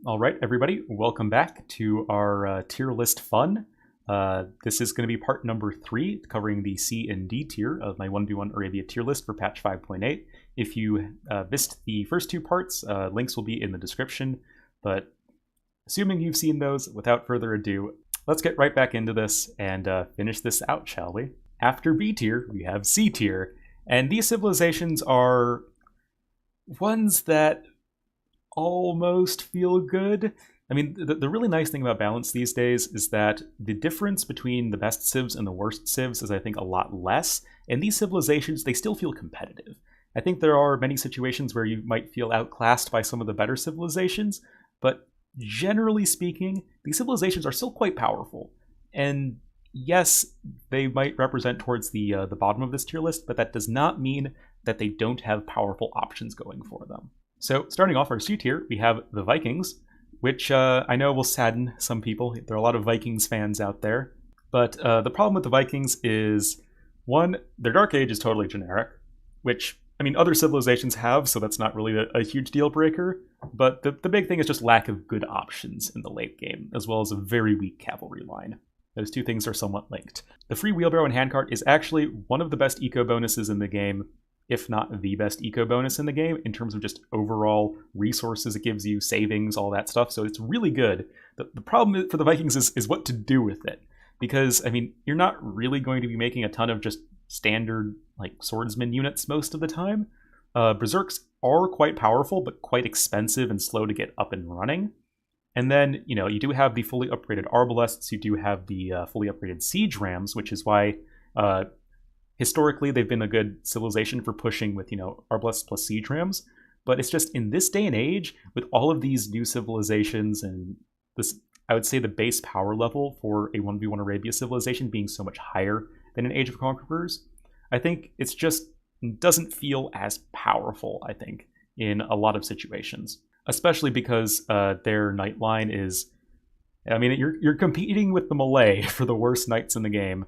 All right, everybody, welcome back to our tier list fun. This is going to be part number 3, covering the C and D tier of my 1v1 Arabia tier list for patch 5.8. If you missed the first 2 parts, links will be in the description, but assuming you've seen those, without further ado, let's get right back into this and finish this out, shall we? After B tier, we have C tier, and these civilizations are ones that almost feel good. I mean, the really nice thing about balance these days is that the difference between the best civs and the worst civs is, I think, a lot less. And these civilizations, they still feel competitive. I think there are many situations where you might feel outclassed by some of the better civilizations, but generally speaking, these civilizations are still quite powerful. And yes, they might represent towards the bottom of this tier list, but that does not mean that they don't have powerful options going for them. So, starting off our C tier, we have the Vikings, which I know will sadden some people. There are a lot of Vikings fans out there. But the problem with the Vikings is, one, their Dark Age is totally generic, which, I mean, other civilizations have, so that's not really a huge deal breaker. But the big thing is just lack of good options in the late game, as well as a very weak cavalry line. Those two things are somewhat linked. The free wheelbarrow and handcart is actually one of the best eco bonuses in the game, if not the best eco bonus in the game, in terms of just overall resources it gives you, savings, all that stuff. So it's really good. The problem for the Vikings is what to do with it. Because, I mean, you're not really going to be making a ton of just standard, like, swordsman units most of the time. Berserks are quite powerful, but quite expensive and slow to get up and running. And then, you know, you do have the fully upgraded arbalests, you do have the fully upgraded siege rams, which is why historically, they've been a good civilization for pushing with, you know, arbalests plus siege rams. But it's just in this day and age, with all of these new civilizations and this, I would say the base power level for a 1v1 Arabia civilization being so much higher than an Age of Conquerors, I think it's just doesn't feel as powerful, I think, in a lot of situations. Especially because their knight line is, I mean, you're competing with the Malay for the worst knights in the game.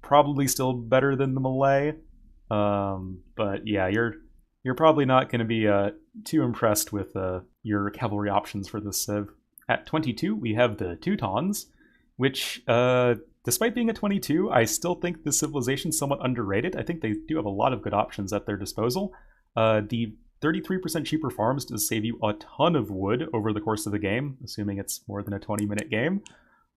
Probably still better than the Malay, but yeah, you're probably not going to be too impressed with your cavalry options for this civ. At 22, we have the Teutons, which, despite being at 22, I still think the civilization's somewhat underrated. I think they do have a lot of good options at their disposal. The 33% cheaper farms does save you a ton of wood over the course of the game, assuming it's more than a 20-minute game.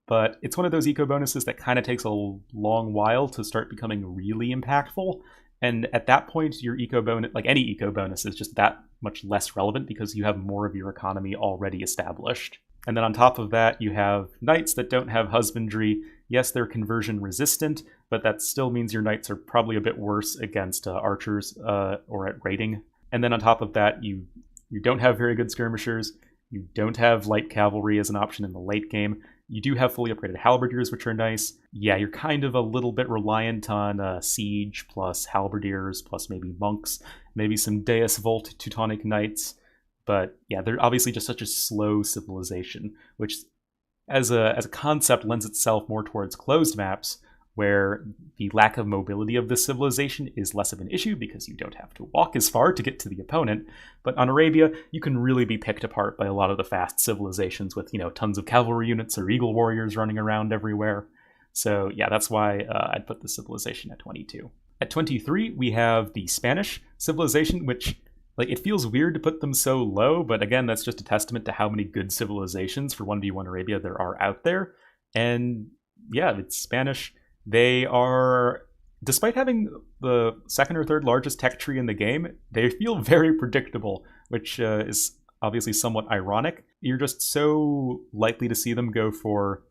But it's one of those eco bonuses that kind of takes a long while to start becoming really impactful. And at that point, your eco bonus, like any eco bonus, is just that much less relevant because you have more of your economy already established. And then on top of that, you have knights that don't have husbandry. Yes, they're conversion resistant, but that still means your knights are probably a bit worse against archers or at raiding. And then on top of that, you don't have very good skirmishers. You don't have light cavalry as an option in the late game. You do have fully upgraded halberdiers, which are nice. Yeah, you're kind of a little bit reliant on siege plus halberdiers plus maybe monks, maybe some Deus Vult Teutonic knights. But yeah, they're obviously just such a slow civilization, which as a concept lends itself more towards closed maps, where the lack of mobility of this civilization is less of an issue because you don't have to walk as far to get to the opponent. But on Arabia, you can really be picked apart by a lot of the fast civilizations with, you know, tons of cavalry units or eagle warriors running around everywhere. So yeah, that's why I'd put the civilization at 22. At 23, we have the Spanish civilization, which, like, it feels weird to put them so low, but again, that's just a testament to how many good civilizations for 1v1 Arabia there are out there. And yeah, it's Spanish. They are, despite having the second or third largest tech tree in the game, they feel very predictable, which is obviously somewhat ironic. You're just so likely to see them go for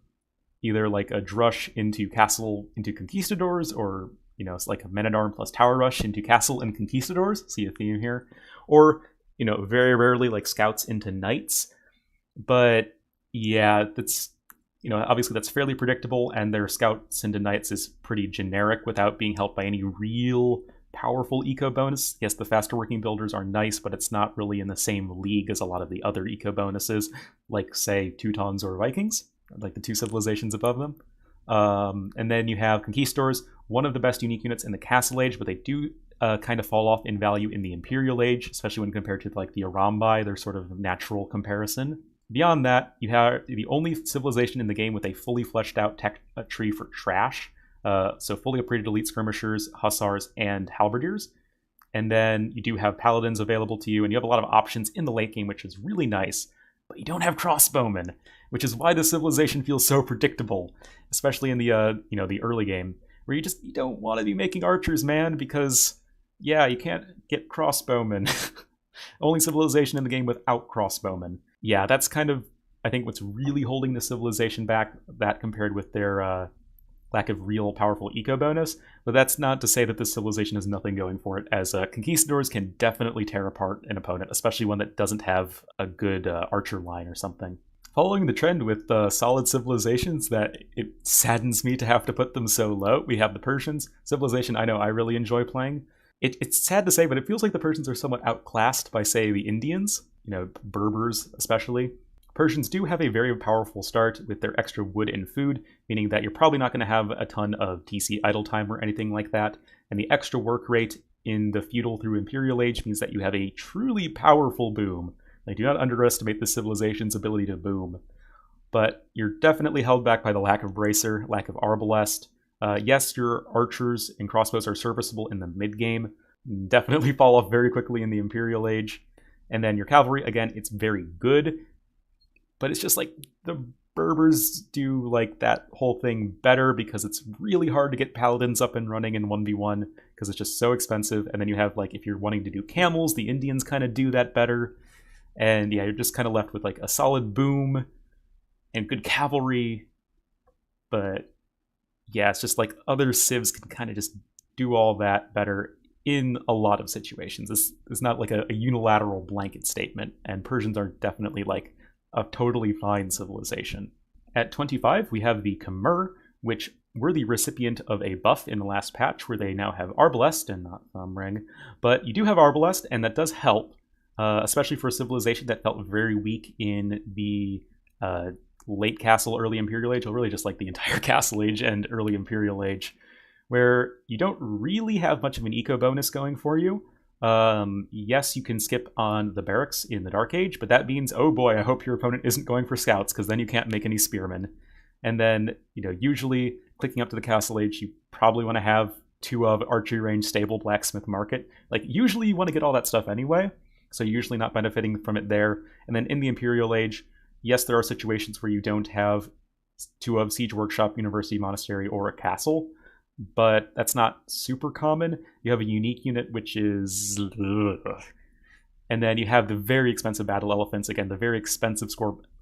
either like a drush into castle into conquistadors, or, you know, it's like a men-at-arm plus tower rush into castle and conquistadors. See a theme here. Or, you know, very rarely like scouts into knights. But yeah, that's, you know, obviously that's fairly predictable, and their scouts into knights is pretty generic without being helped by any real powerful eco bonus. Yes, the faster working builders are nice, but it's not really in the same league as a lot of the other eco bonuses, like, say, Teutons or Vikings, like the two civilizations above them. And then you have Conquistadors, one of the best unique units in the Castle Age, but they do kind of fall off in value in the Imperial Age, especially when compared to like the Arambai, their sort of natural comparison. Beyond that, you have the only civilization in the game with a fully fleshed out tech tree for trash. So fully upgraded elite skirmishers, hussars, and halberdiers. And then you do have paladins available to you, and you have a lot of options in the late game, which is really nice. But you don't have crossbowmen, which is why the civilization feels so predictable, especially in the the early game, where you don't want to be making archers, man, because yeah, you can't get crossbowmen. Only civilization in the game without crossbowmen. Yeah, that's kind of, I think, what's really holding the civilization back, that compared with their lack of real powerful eco bonus. But that's not to say that this civilization has nothing going for it, as conquistadors can definitely tear apart an opponent, especially one that doesn't have a good archer line or something. Following the trend with solid civilizations, that it saddens me to have to put them so low. We have the Persians, civilization I know I really enjoy playing. It's sad to say, but it feels like the Persians are somewhat outclassed by, say, the Indians, Berbers especially. Persians do have a very powerful start with their extra wood and food, meaning that you're probably not going to have a ton of TC idle time or anything like that. And the extra work rate in the feudal through imperial age means that you have a truly powerful boom. Like, do not underestimate the civilization's ability to boom. But you're definitely held back by the lack of bracer, lack of arbalest. Yes, your archers and crossbows are serviceable in the mid-game. Definitely fall off very quickly in the imperial age. And then your cavalry, again, it's very good. But it's just like the Berbers do like that whole thing better, because it's really hard to get paladins up and running in 1v1 because it's just so expensive. And then you have, like, if you're wanting to do camels, the Indians kind of do that better. And yeah, you're just kind of left with like a solid boom and good cavalry. But yeah, it's just like other civs can kind of just do all that better in a lot of situations. It's not like a unilateral blanket statement, and Persians are definitely like a totally fine civilization. At 25, we have the Qamar, which were the recipient of a buff in the last patch, where they now have Arbalest and not Thumb Ring. But you do have Arbalest, and that does help, especially for a civilization that felt very weak in the late Castle, early Imperial Age, or really just like the entire Castle Age and early Imperial Age, where you don't really have much of an eco bonus going for you. Yes, you can skip on the barracks in the Dark Age, but that means, oh boy, I hope your opponent isn't going for scouts, because then you can't make any spearmen. And then, usually clicking up to the Castle Age, you probably want to have 2 of archery range, stable, blacksmith, market. Like, usually you want to get all that stuff anyway, so you're usually not benefiting from it there. And then in the Imperial Age, yes, there are situations where you don't have 2 of siege, workshop, university, monastery, or a castle, but that's not super common. You have a unique unit, which is... And then you have the very expensive battle elephants, again, the very expensive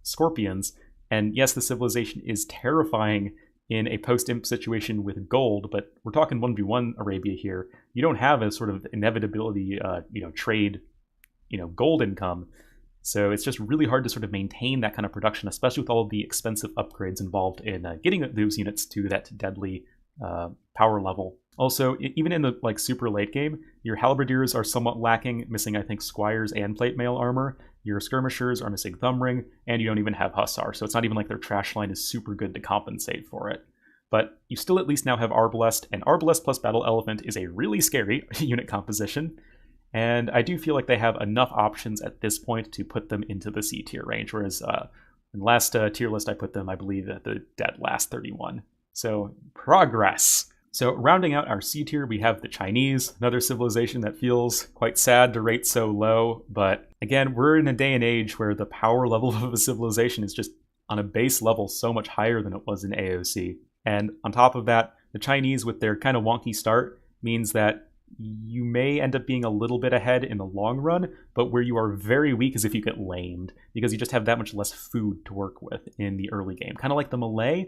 scorpions. And yes, the civilization is terrifying in a post-imp situation with gold, but we're talking 1v1 Arabia here. You don't have a sort of inevitability, trade, gold income. So it's just really hard to sort of maintain that kind of production, especially with all of the expensive upgrades involved in getting those units to that deadly power level. Also, even in the super late game, your halberdiers are somewhat lacking, missing, I think, squires and plate mail armor. Your skirmishers are missing thumb ring, and you don't even have hussar, so it's not even like their trash line is super good to compensate for it. But you still at least now have Arbalest, and Arbalest plus Battle Elephant is a really scary unit composition, and I do feel like they have enough options at this point to put them into the C tier range, whereas in the last tier list I put them, I believe, at the dead last 31. So, progress! So, rounding out our C tier, we have the Chinese, another civilization that feels quite sad to rate so low, but again, we're in a day and age where the power level of a civilization is just on a base level so much higher than it was in AOC. And on top of that, the Chinese, with their kind of wonky start, means that you may end up being a little bit ahead in the long run, but where you are very weak is if you get lamed, because you just have that much less food to work with in the early game. Kind of like the Malay,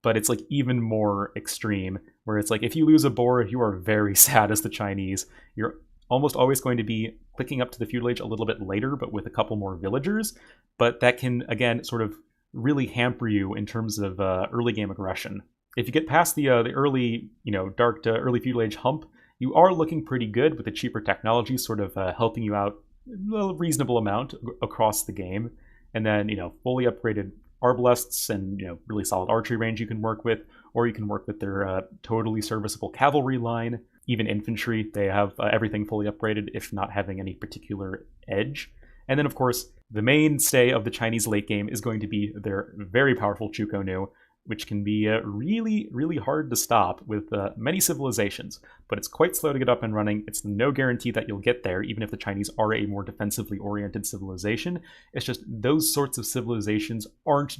but it's like even more extreme, where it's like if you lose a board, you are very sad as the Chinese. You're almost always going to be clicking up to the feudal age a little bit later, but with a couple more villagers. But that can, again, sort of really hamper you in terms of early game aggression. If you get past the early, dark to early feudal age hump, you are looking pretty good with the cheaper technology sort of helping you out a reasonable amount across the game. And then, fully upgraded arbalests and really solid archery range you can work with, or you can work with their totally serviceable cavalry line. Even infantry, they have everything fully upgraded, if not having any particular edge. And then, of course, The mainstay of the Chinese late game is going to be their very powerful Chukonu, which can be really, really hard to stop with many civilizations, but it's quite slow to get up and running. It's no guarantee that you'll get there, even if the Chinese are a more defensively oriented civilization. It's just those sorts of civilizations aren't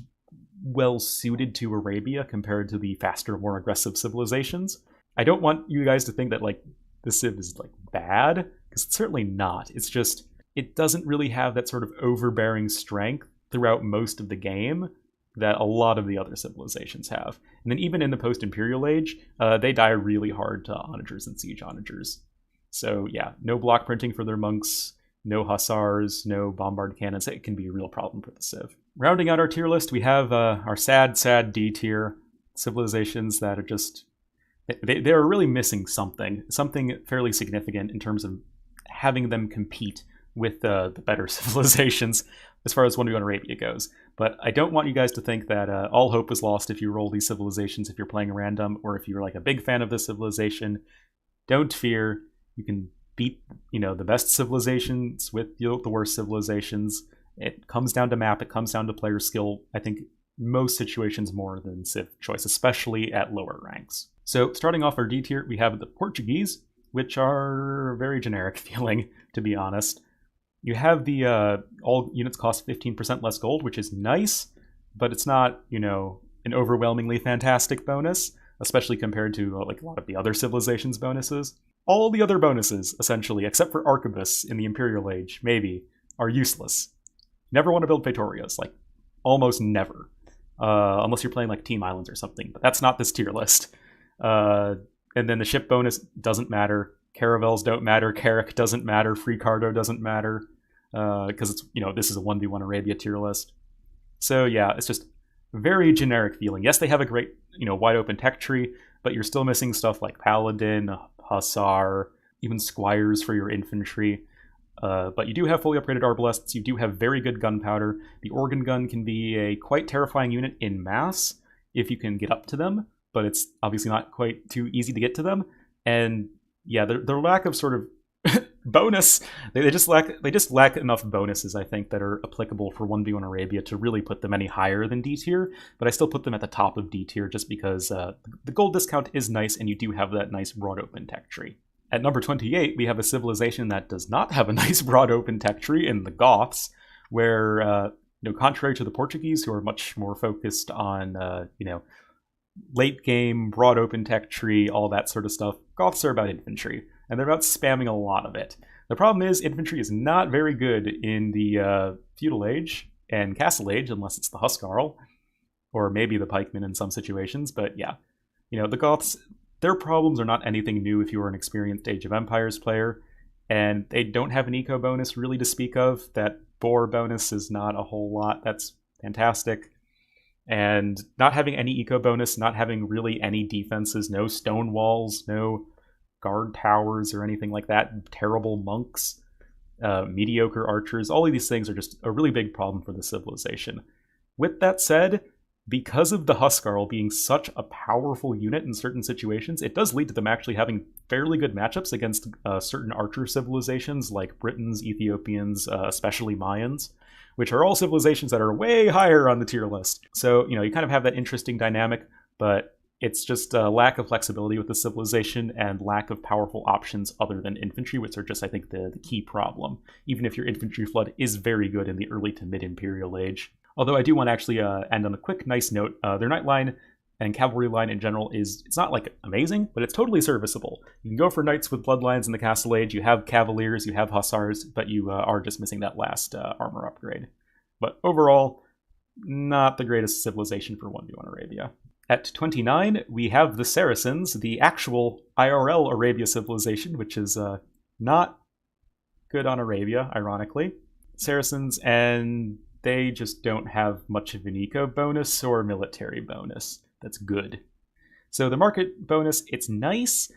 well suited to Arabia compared to the faster, more aggressive civilizations. I don't want you guys to think that like the civ is like bad, because it's certainly not. It's just it doesn't really have that sort of overbearing strength throughout most of the game that a lot of the other civilizations have. And then even in the post-imperial age, they die really hard to onagers and siege onagers. So yeah, no block printing for their monks, no hussars, no bombard cannons. It can be a real problem for the civ. Rounding out our tier list, we have our sad D tier civilizations that are just they're really missing something fairly significant in terms of having them compete with the better civilizations as far as 1v1 Arabia goes. But I don't want you guys to think that all hope is lost if you roll these civilizations, if you're playing random, or if you're like a big fan of this civilization. Don't fear. You can beat, the best civilizations with the worst civilizations. It comes down to map. It comes down to player skill. I think most situations more than civ choice, especially at lower ranks. So starting off our D tier, we have the Portuguese, which are very generic feeling, to be honest. You have the all units cost 15% less gold, which is nice, but it's not, an overwhelmingly fantastic bonus, especially compared to like a lot of the other civilizations' bonuses. All the other bonuses, essentially, except for Arquebus in the Imperial Age, maybe, are useless. Never want to build Praetorias, like almost never, unless you're playing like Team Islands or something. But that's not this tier list. And then the ship bonus doesn't matter. Caravels don't matter. Carrack doesn't matter. Free Cardo doesn't matter, because it's this is a 1v1 Arabia tier list. So yeah, it's just very generic feeling. Yes, they have a great wide open tech tree, but you're still missing stuff like Paladin, Hussar, even Squires for your infantry. But you do have fully upgraded arbalests. You do have very good gunpowder. The organ gun can be a quite terrifying unit in mass if you can get up to them, but it's obviously not quite too easy to get to them. And yeah, their lack of sort of bonus, they just lack enough bonuses, I think, that are applicable for 1v1 Arabia to really put them any higher than D tier, but I still put them at the top of D tier just because the gold discount is nice and you do have that nice broad open tech tree. At number 28, we have a civilization that does not have a nice broad open tech tree in the Goths, where, contrary to the Portuguese, who are much more focused on, late game, broad open tech tree, all that sort of stuff, Goths are about infantry, and they're about spamming a lot of it. The problem is infantry is not very good in the feudal age and castle age, unless it's the Huscarl, or maybe the pikemen in some situations, but yeah. The Goths, their problems are not anything new if you are an experienced Age of Empires player, and they don't have an eco bonus really to speak of. That boar bonus is not a whole lot. That's fantastic. And not having any eco bonus, not having really any defenses, no stone walls, no guard towers or anything like that, terrible monks, mediocre archers, all of these things are just a really big problem for the civilization. With that said, because of the Huscarl being such a powerful unit in certain situations, it does lead to them actually having fairly good matchups against certain archer civilizations like Britons, Ethiopians, especially Mayans, which are all civilizations that are way higher on the tier list. So, you kind of have that interesting dynamic, but it's just a lack of flexibility with the civilization and lack of powerful options other than infantry, which are just, I think, the key problem, even if your infantry flood is very good in the early to mid-imperial age. Although I do want to actually end on a quick, nice note. Their knight line and cavalry line in general it's not like amazing, but it's totally serviceable. You can go for knights with bloodlines in the castle age, you have cavaliers, you have hussars, but you are just missing that last armor upgrade. But overall, not the greatest civilization for 1v1 Arabia. At 29, we have the Saracens, the actual IRL Arabia civilization, which is not good on Arabia, ironically. Saracens, and they just don't have much of an eco bonus or military bonus that's good. So the market bonus, it's nice.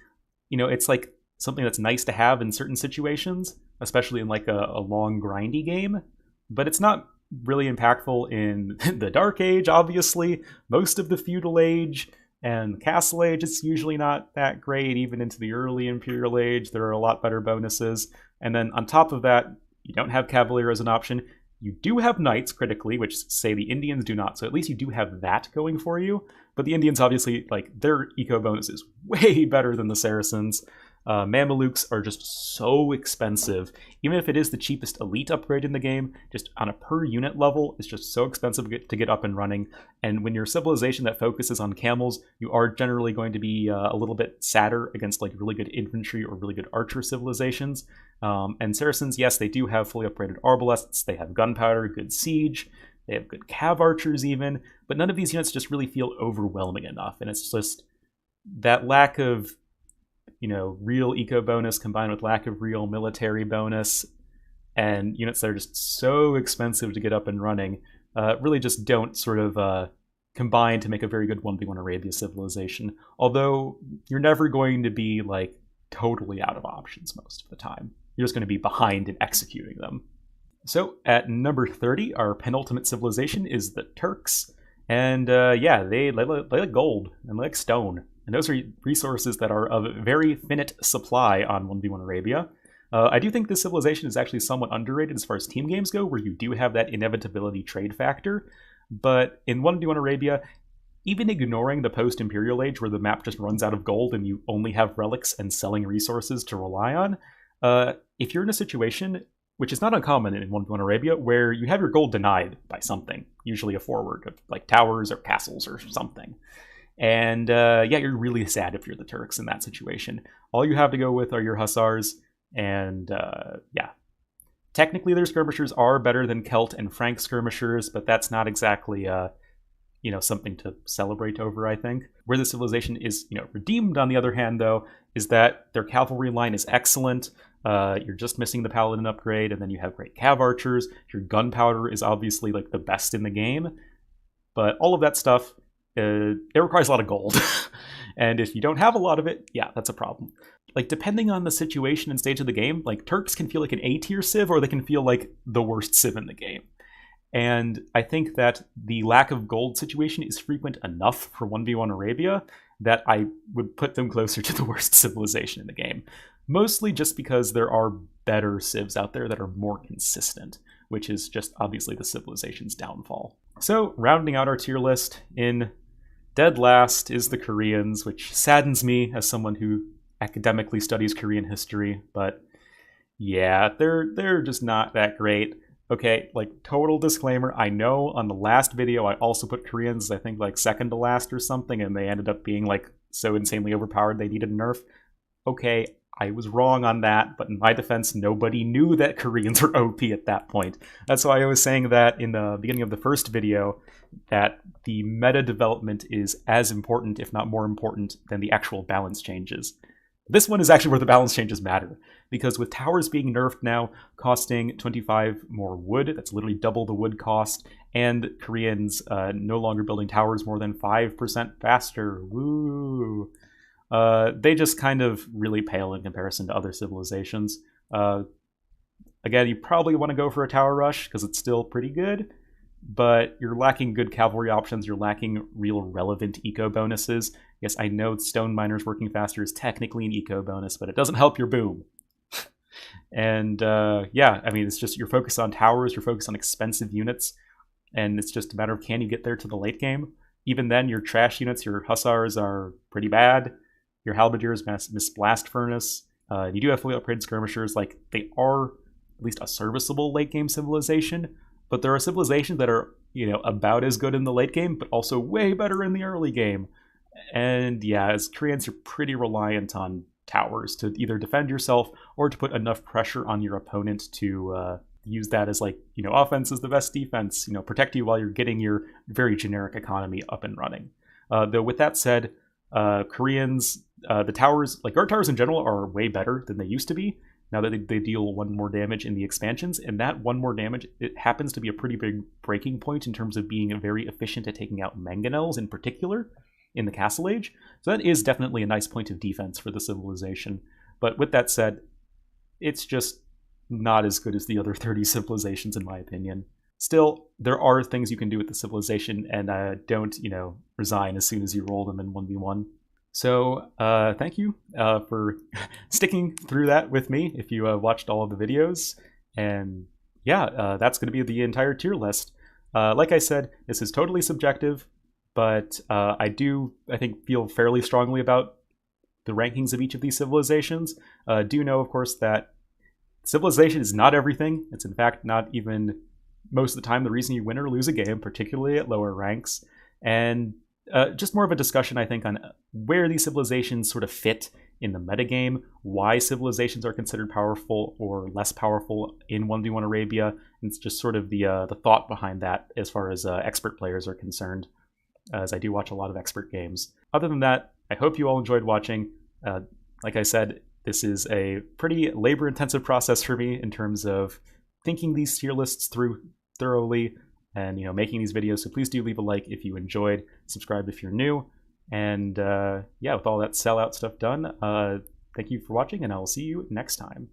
It's like something that's nice to have in certain situations, especially in like a long grindy game, but it's not really impactful in the Dark Age, obviously. Most of the Feudal Age and Castle Age, it's usually not that great. Even into the early Imperial Age, there are a lot better bonuses. And then on top of that, you don't have Cavalier as an option. You do have knights critically, which say the Indians do not, so at least you do have that going for you. But the Indians, obviously, like, their eco bonus is way better than the Saracens. Mamelukes are just so expensive. Even if it is the cheapest elite upgrade in the game, just on a per unit level, it's just so expensive to get up and running. And when you're a civilization that focuses on camels, you are generally going to be a little bit sadder against like really good infantry or really good archer civilizations. And Saracens, yes, they do have fully upgraded arbalests, they have gunpowder, good siege, they have good cav archers even, but none of these units just really feel overwhelming enough. And it's just that lack of, you know, real eco bonus combined with lack of real military bonus and units that are just so expensive to get up and running really just don't sort of combine to make a very good 1v1 Arabia civilization. Although you're never going to be like totally out of options most of the time. You're just going to be behind in executing them. So at number 30, our penultimate civilization is the Turks. And yeah, they like gold and they like stone. And those are resources that are of very finite supply on 1v1 Arabia. I do think this civilization is actually somewhat underrated as far as team games go, where you do have that inevitability trade factor. But in 1v1 Arabia, even ignoring the post-Imperial Age where the map just runs out of gold and you only have relics and selling resources to rely on, if you're in a situation, which is not uncommon in 1v1 Arabia, where you have your gold denied by something, usually a forward, like towers or castles or something. And yeah, you're really sad if you're the Turks in that situation. All you have to go with are your hussars, and yeah. Technically, their skirmishers are better than Celt and Frank skirmishers, but that's not exactly you know, something to celebrate over, I think. Where the civilization is, you know, redeemed, on the other hand, though, is that their cavalry line is excellent. You're just missing the paladin upgrade, and then you have great cav archers. Your gunpowder is obviously like the best in the game, but all of that stuff, it requires a lot of gold. And if you don't have a lot of it, yeah, that's a problem. Like, depending on the situation and stage of the game, like, Turks can feel like an A-tier civ, or they can feel like the worst civ in the game. And I think that the lack of gold situation is frequent enough for 1v1 Arabia that I would put them closer to the worst civilization in the game. Mostly just because there are better civs out there that are more consistent, which is just obviously the civilization's downfall. So, rounding out our tier list, in dead last is the Koreans, which saddens me as someone who academically studies Korean history, but yeah, they're just not that great. Okay, like, total disclaimer, I know on the last video I also put Koreans, I think, like, second to last or something, and they ended up being, like, so insanely overpowered they needed a nerf. Okay, I was wrong on that, but in my defense, nobody knew that Koreans were OP at that point. That's why I was saying that in the beginning of the first video, that the meta development is as important, if not more important, than the actual balance changes. This one is actually where the balance changes matter, because with towers being nerfed now, costing 25 more wood, that's literally double the wood cost, and Koreans no longer building towers more than 5% faster, woo! They just kind of really pale in comparison to other civilizations. Again, you probably want to go for a tower rush, because it's still pretty good, but you're lacking good cavalry options, you're lacking real relevant eco bonuses. Yes, I know stone miners working faster is technically an eco bonus, but it doesn't help your boom. And yeah, I mean, it's just you're focused on towers, you're focused on expensive units, and it's just a matter of can you get there to the late game. Even then, your trash units, your hussars are pretty bad. Your halberdiers miss blast furnace. You do have fully upgraded skirmishers. Like, they are at least a serviceable late game civilization, but there are civilizations that are, you know, about as good in the late game, but also way better in the early game. And yeah, as Koreans, you're pretty reliant on towers to either defend yourself or to put enough pressure on your opponent to use that as, like, you know, offense is the best defense, you know, protect you while you're getting your very generic economy up and running. Though with that said, Koreans, the towers, like guard towers in general, are way better than they used to be now that they deal one more damage in the expansions, and that one more damage, it happens to be a pretty big breaking point in terms of being very efficient at taking out mangonels in particular in the Castle Age. So that is definitely a nice point of defense for the civilization. But with that said, it's just not as good as the other 30 civilizations in my opinion. Still, there are things you can do with the civilization, and don't, you know, resign as soon as you roll them in 1v1. So thank you for sticking through that with me if you watched all of the videos. And yeah. yeah, that's going to be the entire tier list. Like I said, this is totally subjective, but I think, feel fairly strongly about the rankings of each of these civilizations. Do know, of course, that civilization is not everything. It's in fact not even most of the time the reason you win or lose a game, particularly at lower ranks. And just more of a discussion, I think, on where these civilizations sort of fit in the metagame, why civilizations are considered powerful or less powerful in 1v1 Arabia, and it's just sort of the thought behind that as far as expert players are concerned, as I do watch a lot of expert games. Other than that, I hope you all enjoyed watching. Like I said, this is a pretty labor-intensive process for me in terms of thinking these tier lists through thoroughly and making these videos. So please do leave a like if you enjoyed, subscribe if you're new, and yeah, with all that sellout stuff done, thank you for watching, and I will see you next time.